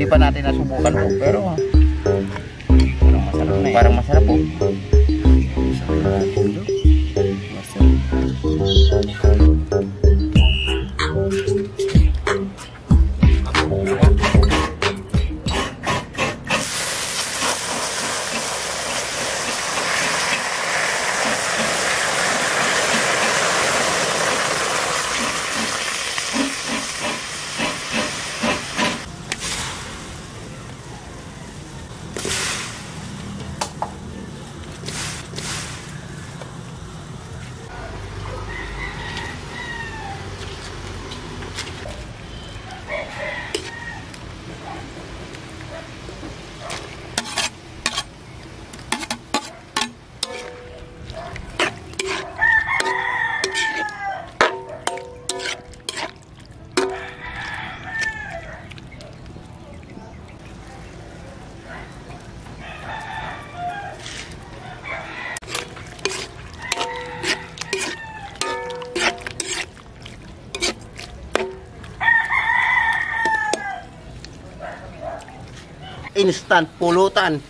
hindi pa natin nasubukan po, pero parang masarap na eh. Parang masarap po. Masarap na natin ito. Masarap. Instant pulutan.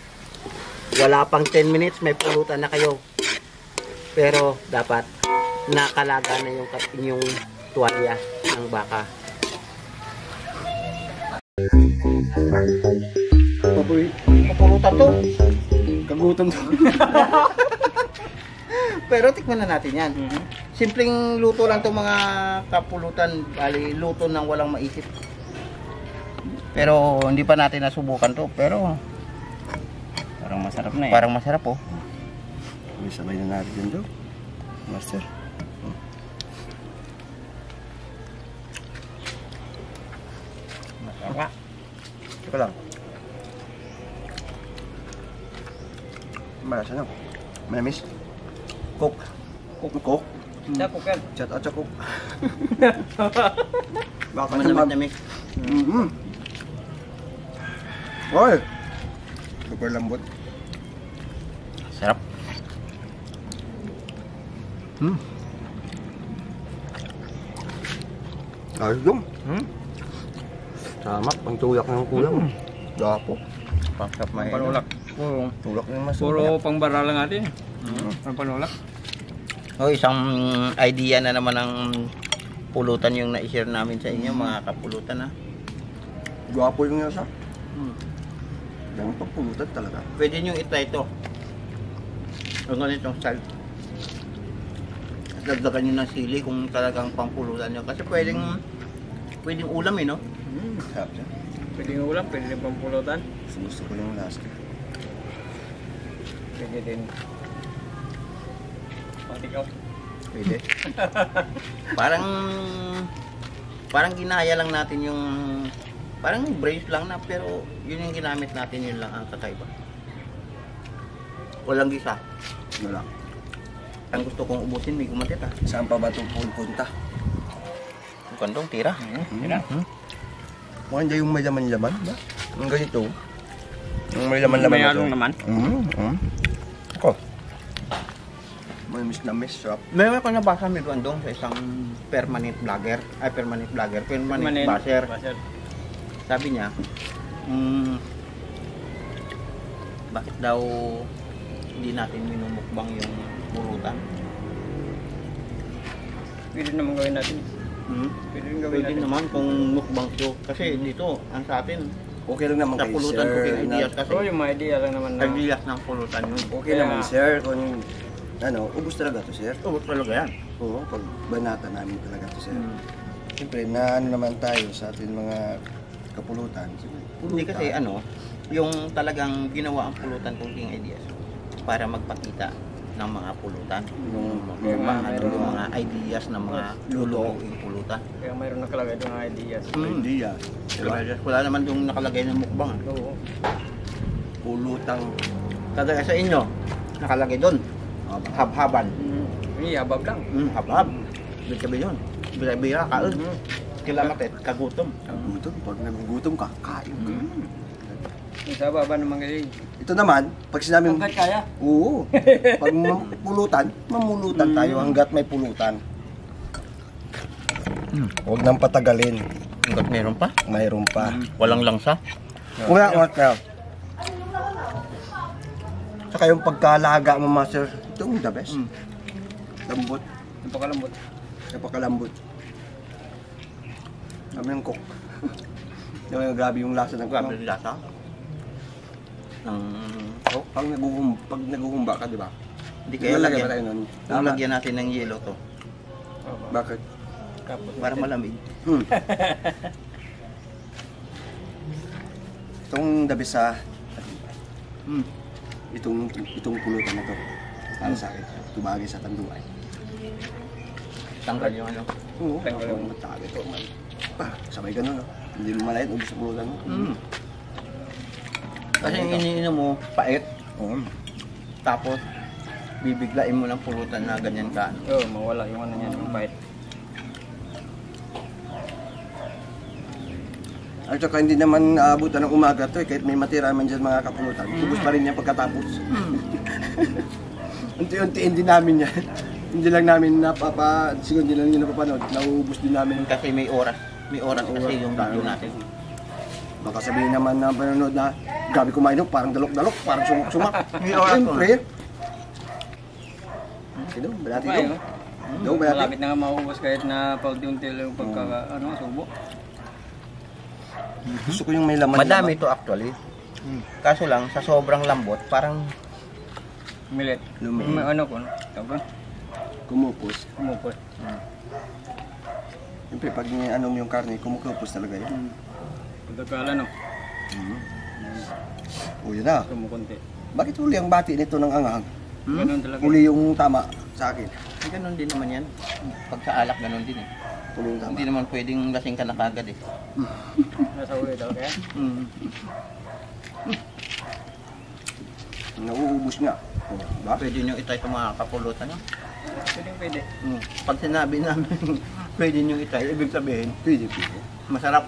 Wala pang 10 minutes, may pulutan na kayo. Pero dapat nakalaga na yung inyong tuwalya ng baka. Papulutan to. Kagutom to. Pero tikman na natin yan. Simpleng luto lang itong mga kapulutan. Bali, luto ng walang maisip. Pero hindi pa natin nasubukan to. Pero parang masarap na eh. Parang masarap po. May sabay na natin ito. Master. Masarap. Teka lang. Malasa na. Manamis. Coke. Coke. Coke yan. Chat at Coke. Baka Manamit-namit. Oy! Super lambot. Sarap. Ayos dong. Sama, pangtulak ng kulang. Gapo. Pasap may Panulak. Tulak ng mas. Puro pangbara lang natin. Panulak. Oh, isang idea na naman ng pulutan yung na-share namin sa inyo, mga kapulutan ha. Gapo yung nasa. Yung pagpulutan talaga. Pwede nyo itry ito. Ang ganitong style. At dagdagan nyo ng sili kung talagang pampulutan nyo. Kasi pwedeng ulam eh, no? Sarap siya. Pwede ng ulam, pwede ng pampulutan. Gusto ko yung last. Pwede din. Patikaw. Pwede. Parang ginaya lang natin yung parang brace lang na, pero yun yung ginamit natin, yun lang ang kakaiba. Walang gisa. Wala. Ang gusto kong ubusin, may gumatit ha. Saan pa ba itong punta? Yung kandong, tira. Tira. Mukhang hindi yung may laman-laman ba? Yung ganito. Yung may laman-laman May na halong naman. Ako. May miss na miss shop. Meron ko nabasa may doon sa isang permanent vlogger. Permanent basher. Sabi niya, bakit daw hindi natin minumukbang yung pulutan? Pwede naman gawin natin. Pwede rin gawin Pwede natin. naman kung mukbang to. Kasi dito, ang sa atin, Okay lang naman sa kay pulutan sir. cooking ideas kasi. Oo, yung mga idea lang naman na. Ideas ng pulutan yun. Okay naman sir. Kung ano, ubus talaga to sir. Ubus talaga yan. Oo, pag banata namin talaga to sir. Siyempre, na ano naman tayo sa ating mga kapulutan. Hindi kasi yung talagang ginawa ang pulutan cooking ideas para magpakita ng mga pulutan. Yung mga ideas ng mga lulutuing pulutan. Kaya mayroon nakalagay doon ng ideas. Idea. Wala naman yung nakalagay ng mukbang. Oo. Pulutang. Kagaya sa inyo, nakalagay doon. Habhaban. Yabab lang. Habhab. Ibig sabihin yun. Bira-bira, kaon. Kilamatet, kagutom. Gutom. Pag nagugutom ka, kain ka. Sa baba naman kasi. Ito naman, pag sinabing... Hanggat kaya. Oo. Pag pulutan, mamulutan tayo hanggat may pulutan. Huwag nang patagalin. Hanggat meron pa. Mayroon pa. Walang langsa. Wala, wala. Saka yung pagkalaga mo, master, ito yung the best. Lambot. Napakalambot. Napakalambot. Kami yung cook. Grabe yung lasa ng Grabe yung lasa. Pag naguhumba ka, di ba? Hindi kaya Lalagyan lagyan. ba tayo nun? Kung lagyan natin ng yelo to, Bakit? Tapos, para malamig. Itong the best sa Mm. itong pulutan na to. Para sa akin. Tubagay sa tanduay. Tanggal yung ano. Oo. Tanggal yung matagay to. Sabay ganun, no? Hindi mo malayat, ubos sa pulutan mo. Kasi yung iniinom mo, pait. Oo. Tapos, bibiglain mo ng pulutan na ganyan ka. Oo, mawala yung ano niyan, yung bite. At saka hindi naman aabutan ng umaga to eh. Kahit may matira man dyan mga kapulutan. Ubos pa rin yan pagkatapos. Unti-untiin din namin yan. Hindi lang namin siguro hindi lang nyo napapanood. Nauubos din namin. Kasi may oras. May oras kasi yung video natin. Baka sabihin naman na panonood na grabe kumain no, parang dalok-dalok, parang sumak. May oras ko Siyempre. Ito, balati Okay, ito. no? Ito, balati. Malapit na nga maubos kahit na paunti-unti lang yung subo. Gusto ko yung may laman. Madami ito actually. Kaso lang, sa sobrang lambot, parang Millet. Lumit. May ano ko, no? Tawag Kumupos. kumupos. Siyempre, pag ano mo yung karne, kumukupos talaga yan. Pagkakala, no? O yun na. Kumukunti. Bakit huli ang bati nito ng anghang? Ganun talaga. Huli yung tama sa akin. ganun din naman yan. Pag sa alak, ganun din eh. Huli yung tama. Hindi naman pwedeng lasing ka na kagad eh. Nasa uli talaga yan. Nauubos nga. O, diba? Pwede nyo itay itong mga kapulutan. No? Pwede. Pag sinabi namin, pwede nyo itay, ibig sabihin, Pwede. masarap.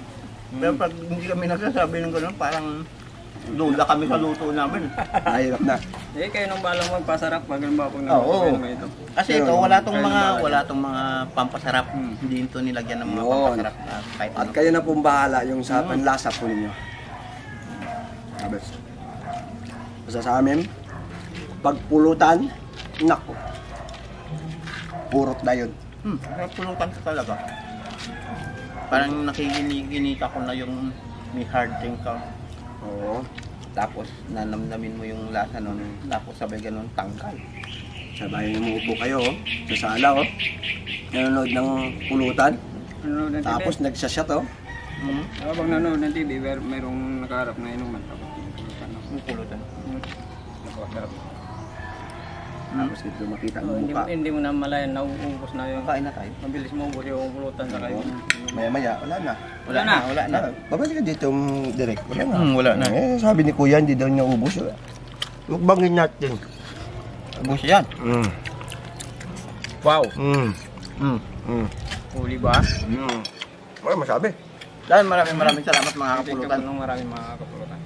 Pero pag hindi kami nagsasabi ng ganun, parang lula kami sa luto namin. Nahirap na. Eh, kayo nang balang magpasarap pag halimbawa pag Oo. nagpapagano ito. Kasi ito, wala tong mga pampasarap. Hindi ito nilagyan ng mga Yun. pampasarap na kahit At ano. kayo na pong bahala yung sa panlasa po ninyo. Sabes. Basta sa amin, pagpulutan, nako. Purot na yun. Sarap pulutan ka talaga. Parang nakikinig-ginita ko na yung may hard drink ka. Oo. Tapos nanamnamin mo yung lasa nun. Tapos sabay ganun tanggal. Sabay umuupo kayo, oh, sa sala, oh. Nanonood ng pulutan. Nanonood ng TV. Tapos nagsashot, oh. Habang nanonood ng TV, merong nakaharap na inuman. Tapos pinupulutan ako. Yung pulutan. Napakasarap. Tapos dito makita So, ang mukha. hindi mo na malayan, nauubos na yung Kain na tayo. mabilis maubos yung pulutan sa kayo. Maya-maya, wala na. Wala na. Wala na. Babalik ka dito direct. Wala na. Wala na. Eh, sabi ni Kuya, hindi daw niya ubos. Mukbangin natin. Ubus yan. Wow! Huli ba? Wala masabi. Dahil maraming salamat mga Thank you kapulutan. po ng maraming mga kapulutan.